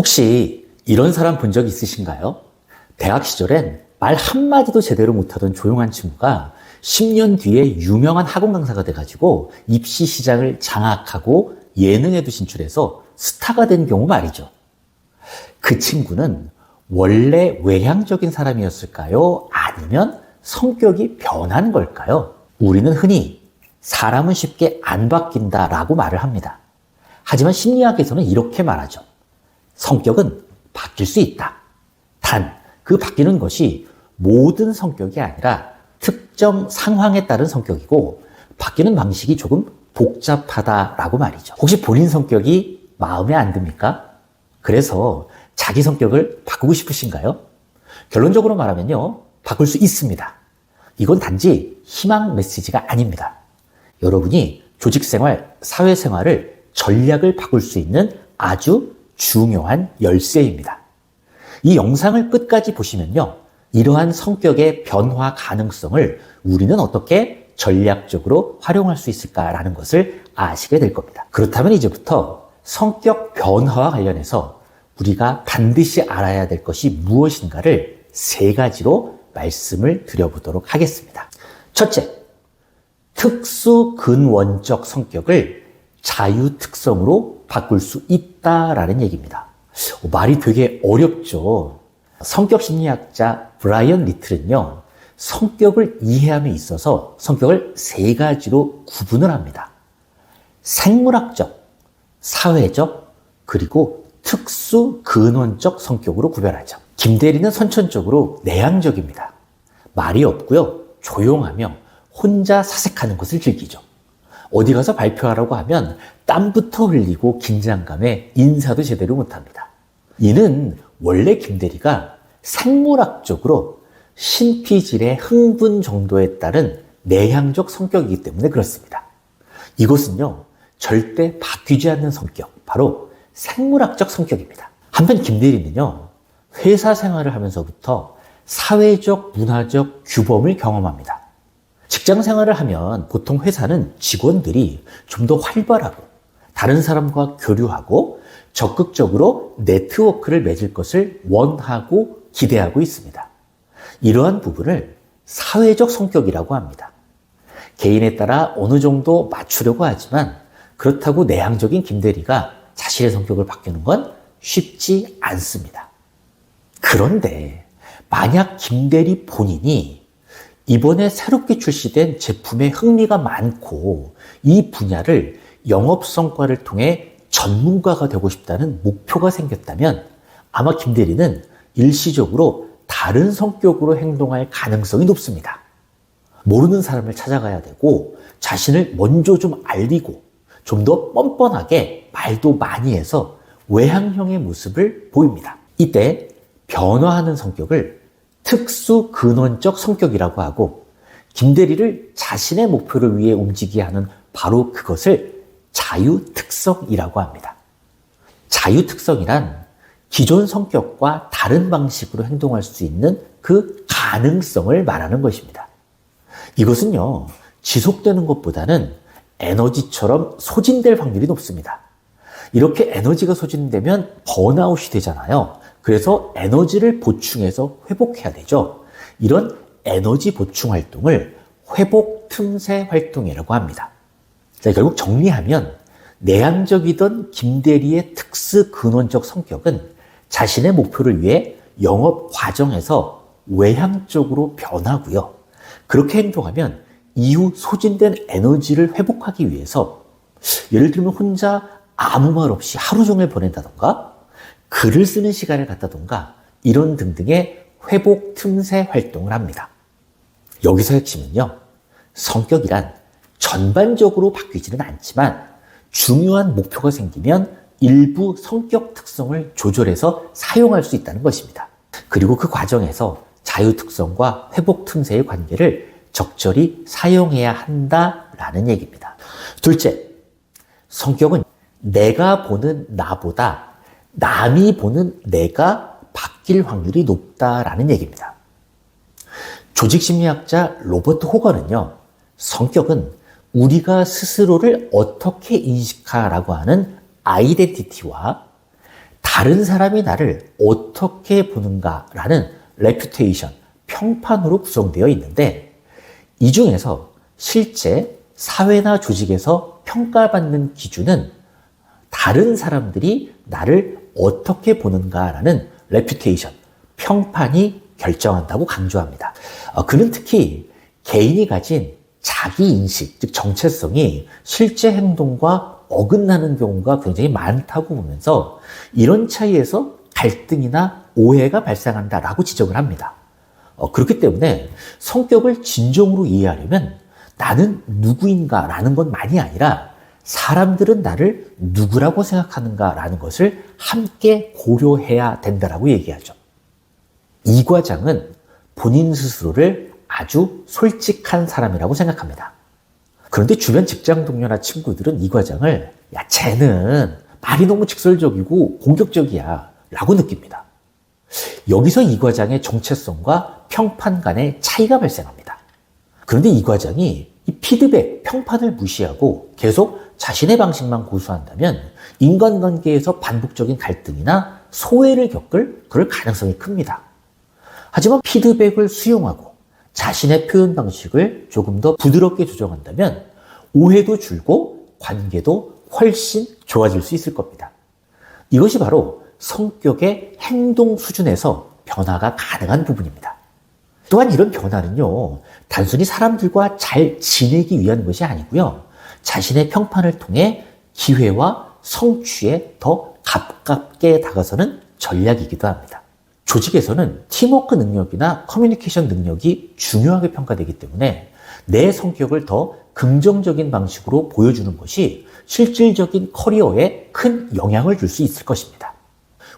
혹시 이런 사람 본 적 있으신가요? 대학 시절엔 말 한마디도 제대로 못하던 조용한 친구가 10년 뒤에 유명한 학원 강사가 돼가지고 입시 시장을 장악하고 예능에도 진출해서 스타가 된 경우 말이죠. 그 친구는 원래 외향적인 사람이었을까요? 아니면 성격이 변한 걸까요? 우리는 흔히 사람은 쉽게 안 바뀐다라고 말을 합니다. 하지만 심리학에서는 이렇게 말하죠. 성격은 바뀔 수 있다. 단, 그 바뀌는 것이 모든 성격이 아니라 특정 상황에 따른 성격이고 바뀌는 방식이 조금 복잡하다라고 말이죠. 혹시 본인 성격이 마음에 안 듭니까? 그래서 자기 성격을 바꾸고 싶으신가요? 결론적으로 말하면요, 바꿀 수 있습니다. 이건 단지 희망 메시지가 아닙니다. 여러분이 조직생활, 사회생활을 전략을 바꿀 수 있는 아주 중요한 열쇠입니다. 이 영상을 끝까지 보시면요, 이러한 성격의 변화 가능성을 우리는 어떻게 전략적으로 활용할 수 있을까라는 것을 아시게 될 겁니다. 그렇다면 이제부터 성격 변화와 관련해서 우리가 반드시 알아야 될 것이 무엇인가를 3가지로 말씀을 드려보도록 하겠습니다. 첫째, 특수 근원적 성격을 자유특성으로 바꿀 수 있다라는 얘기입니다. 말이 되게 어렵죠. 성격심리학자 브라이언 리틀은요, 성격을 이해함에 있어서 성격을 3가지로 구분을 합니다. 생물학적, 사회적, 그리고 특수 근원적 성격으로 구별하죠. 김대리는 선천적으로 내향적입니다. 말이 없고요, 조용하며 혼자 사색하는 것을 즐기죠. 어디 가서 발표하라고 하면 땀부터 흘리고 긴장감에 인사도 제대로 못합니다. 이는 원래 김대리가 생물학적으로 신피질의 흥분 정도에 따른 내향적 성격이기 때문에 그렇습니다. 이것은요, 절대 바뀌지 않는 성격, 바로 생물학적 성격입니다. 한편 김대리는요, 회사 생활을 하면서부터 사회적, 문화적 규범을 경험합니다. 직장 생활을 하면 보통 회사는 직원들이 좀 더 활발하고 다른 사람과 교류하고 적극적으로 네트워크를 맺을 것을 원하고 기대하고 있습니다. 이러한 부분을 사회적 성격이라고 합니다. 개인에 따라 어느 정도 맞추려고 하지만 그렇다고 내향적인 김대리가 자신의 성격을 바꾸는 건 쉽지 않습니다. 그런데 만약 김대리 본인이 이번에 새롭게 출시된 제품에 흥미가 많고 이 분야를 영업 성과를 통해 전문가가 되고 싶다는 목표가 생겼다면 아마 김대리는 일시적으로 다른 성격으로 행동할 가능성이 높습니다. 모르는 사람을 찾아가야 되고 자신을 먼저 좀 알리고 좀 더 뻔뻔하게 말도 많이 해서 외향형의 모습을 보입니다. 이때 변화하는 성격을 특수 근원적 성격이라고 하고 김대리를 자신의 목표를 위해 움직이게 하는 바로 그것을 자유특성이라고 합니다. 자유특성이란 기존 성격과 다른 방식으로 행동할 수 있는 그 가능성을 말하는 것입니다. 이것은요, 지속되는 것보다는 에너지처럼 소진될 확률이 높습니다. 이렇게 에너지가 소진되면 번아웃이 되잖아요. 그래서 에너지를 보충해서 회복해야 되죠. 이런 에너지 보충 활동을 회복 틈새 활동이라고 합니다. 자, 결국 정리하면 내향적이던 김대리의 특수 근원적 성격은 자신의 목표를 위해 영업 과정에서 외향적으로 변하고요. 그렇게 행동하면 이후 소진된 에너지를 회복하기 위해서 예를 들면 혼자 아무 말 없이 하루 종일 보낸다던가 글을 쓰는 시간을 갖다던가 이런 등등의 회복 틈새 활동을 합니다. 여기서 핵심은요, 성격이란 전반적으로 바뀌지는 않지만 중요한 목표가 생기면 일부 성격 특성을 조절해서 사용할 수 있다는 것입니다. 그리고 그 과정에서 자유특성과 회복 틈새의 관계를 적절히 사용해야 한다라는 얘기입니다. 둘째, 성격은 내가 보는 나보다 남이 보는 내가 바뀔 확률이 높다라는 얘기입니다. 조직심리학자 로버트 호건은요, 성격은 우리가 스스로를 어떻게 인식하라고 하는 아이덴티티와 다른 사람이 나를 어떻게 보는가라는 레퓨테이션, 평판으로 구성되어 있는데 이 중에서 실제 사회나 조직에서 평가받는 기준은 다른 사람들이 나를 어떻게 보는가라는 레퓨테이션, 평판이 결정한다고 강조합니다. 그는 특히 개인이 가진 자기인식, 즉 정체성이 실제 행동과 어긋나는 경우가 굉장히 많다고 보면서 이런 차이에서 갈등이나 오해가 발생한다라고 지적을 합니다. 그렇기 때문에 성격을 진정으로 이해하려면 나는 누구인가라는 것만이 아니라 사람들은 나를 누구라고 생각하는가라는 것을 함께 고려해야 된다라고 얘기하죠. 이 과장은 본인 스스로를 아주 솔직한 사람이라고 생각합니다. 그런데 주변 직장 동료나 친구들은 이 과장을 야, 쟤는 말이 너무 직설적이고 공격적이야 라고 느낍니다. 여기서 이 과장의 정체성과 평판 간의 차이가 발생합니다. 그런데 이 과장이 이 피드백, 평판을 무시하고 계속 자신의 방식만 고수한다면 인간관계에서 반복적인 갈등이나 소외를 겪을 그럴 가능성이 큽니다. 하지만 피드백을 수용하고 자신의 표현 방식을 조금 더 부드럽게 조정한다면 오해도 줄고 관계도 훨씬 좋아질 수 있을 겁니다. 이것이 바로 성격의 행동 수준에서 변화가 가능한 부분입니다. 또한 이런 변화는요, 단순히 사람들과 잘 지내기 위한 것이 아니고요, 자신의 평판을 통해 기회와 성취에 더 가깝게 다가서는 전략이기도 합니다. 조직에서는 팀워크 능력이나 커뮤니케이션 능력이 중요하게 평가되기 때문에 내 성격을 더 긍정적인 방식으로 보여주는 것이 실질적인 커리어에 큰 영향을 줄 수 있을 것입니다.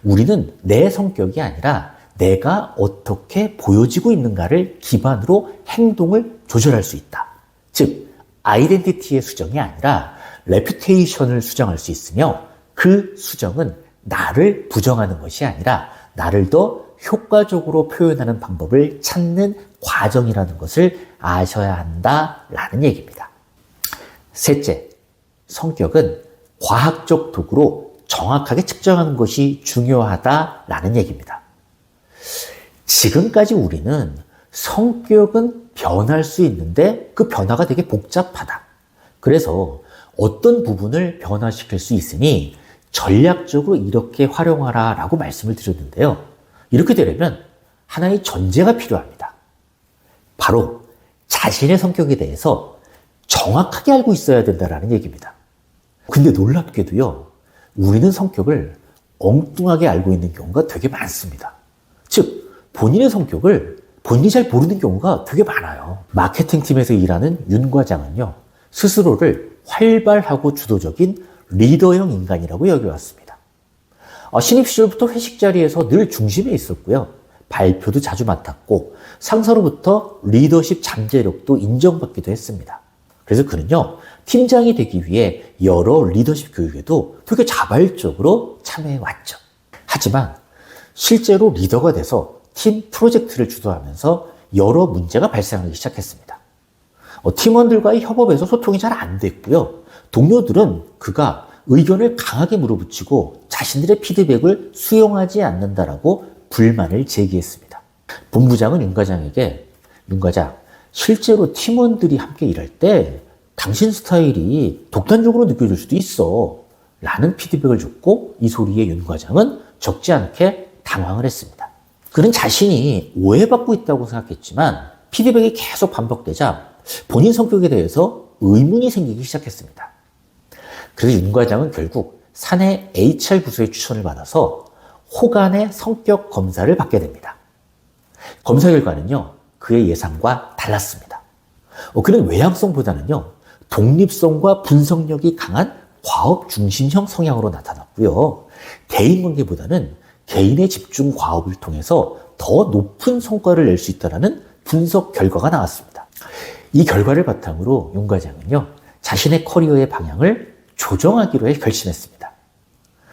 우리는 내 성격이 아니라 내가 어떻게 보여지고 있는가를 기반으로 행동을 조절할 수 있다. 즉, 아이덴티티의 수정이 아니라 레퓨테이션을 수정할 수 있으며 그 수정은 나를 부정하는 것이 아니라 나를 더 효과적으로 표현하는 방법을 찾는 과정이라는 것을 아셔야 한다라는 얘기입니다. 셋째, 성격은 과학적 도구로 정확하게 측정하는 것이 중요하다라는 얘기입니다. 지금까지 우리는 성격은 변할 수 있는데 그 변화가 되게 복잡하다. 그래서 어떤 부분을 변화시킬 수 있으니 전략적으로 이렇게 활용하라 라고 말씀을 드렸는데요. 이렇게 되려면 하나의 전제가 필요합니다. 바로 자신의 성격에 대해서 정확하게 알고 있어야 된다는 얘기입니다. 근데 놀랍게도요, 우리는 성격을 엉뚱하게 알고 있는 경우가 되게 많습니다. 즉, 본인의 성격을 본인이 잘 모르는 경우가 되게 많아요. 마케팅팀에서 일하는 윤 과장은요, 스스로를 활발하고 주도적인 리더형 인간이라고 여겨왔습니다. 신입 시절부터 회식 자리에서 늘 중심에 있었고요. 발표도 자주 맡았고 상사로부터 리더십 잠재력도 인정받기도 했습니다. 그래서 그는요, 팀장이 되기 위해 여러 리더십 교육에도 되게 자발적으로 참여해왔죠. 하지만 실제로 리더가 돼서 팀 프로젝트를 주도하면서 여러 문제가 발생하기 시작했습니다. 팀원들과의 협업에서 소통이 잘 안 됐고요. 동료들은 그가 의견을 강하게 물어붙이고 자신들의 피드백을 수용하지 않는다라고 불만을 제기했습니다. 본부장은 윤 과장에게 윤 과장, 실제로 팀원들이 함께 일할 때 당신 스타일이 독단적으로 느껴질 수도 있어 라는 피드백을 줬고 이 소리에 윤 과장은 적지 않게 당황을 했습니다. 그는 자신이 오해받고 있다고 생각했지만 피드백이 계속 반복되자 본인 성격에 대해서 의문이 생기기 시작했습니다. 그래서 윤 과장은 결국 사내 HR 부서의 추천을 받아서 호간의 성격 검사를 받게 됩니다. 검사 결과는요, 그의 예상과 달랐습니다. 그는 외향성보다는요, 독립성과 분석력이 강한 과업 중심형 성향으로 나타났고요. 대인관계보다는 개인의 집중 과업을 통해서 더 높은 성과를 낼 수 있다는 분석 결과가 나왔습니다. 이 결과를 바탕으로 윤 과장은요, 자신의 커리어의 방향을 조정하기로 결심했습니다.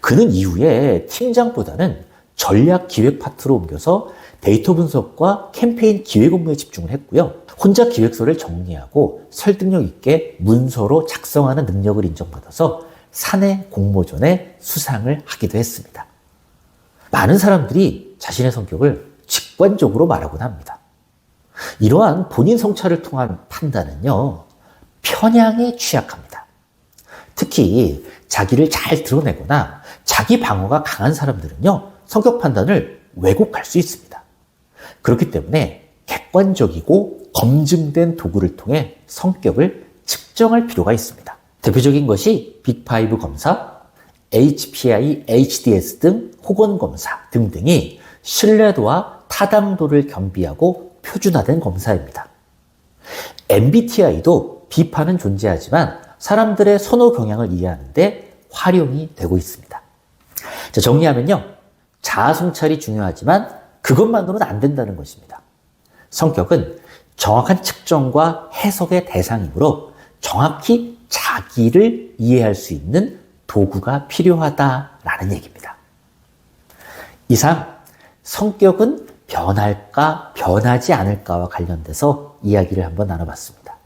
그는 이후에 팀장보다는 전략 기획 파트로 옮겨서 데이터 분석과 캠페인 기획 업무에 집중을 했고요. 혼자 기획서를 정리하고 설득력 있게 문서로 작성하는 능력을 인정받아서 사내 공모전에 수상을 하기도 했습니다. 많은 사람들이 자신의 성격을 직관적으로 말하곤 합니다. 이러한 본인 성찰을 통한 판단은요, 편향에 취약합니다. 특히 자기를 잘 드러내거나 자기 방어가 강한 사람들은요, 성격 판단을 왜곡할 수 있습니다. 그렇기 때문에 객관적이고 검증된 도구를 통해 성격을 측정할 필요가 있습니다. 대표적인 것이 빅5 검사, HPI, HDS 등 호건 검사 등등이 신뢰도와 타당도를 겸비하고 표준화된 검사입니다. MBTI도 비판은 존재하지만 사람들의 선호 경향을 이해하는 데 활용이 되고 있습니다. 자, 정리하면요. 자아 성찰이 중요하지만 그것만으로는 안 된다는 것입니다. 성격은 정확한 측정과 해석의 대상이므로 정확히 자기를 이해할 수 있는 도구가 필요하다라는 얘기입니다. 이상 성격은 변할까 변하지 않을까와 관련돼서 이야기를 한번 나눠봤습니다.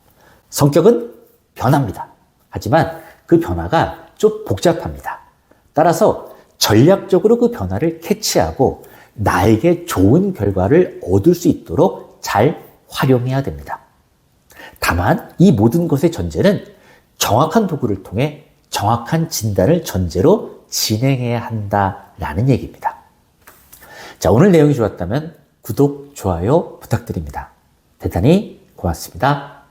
성격은 변합니다. 하지만 그 변화가 좀 복잡합니다. 따라서 전략적으로 그 변화를 캐치하고 나에게 좋은 결과를 얻을 수 있도록 잘 활용해야 됩니다. 다만 이 모든 것의 전제는 정확한 도구를 통해 정확한 진단을 전제로 진행해야 한다라는 얘기입니다. 자, 오늘 내용이 좋았다면 구독, 좋아요 부탁드립니다. 대단히 고맙습니다.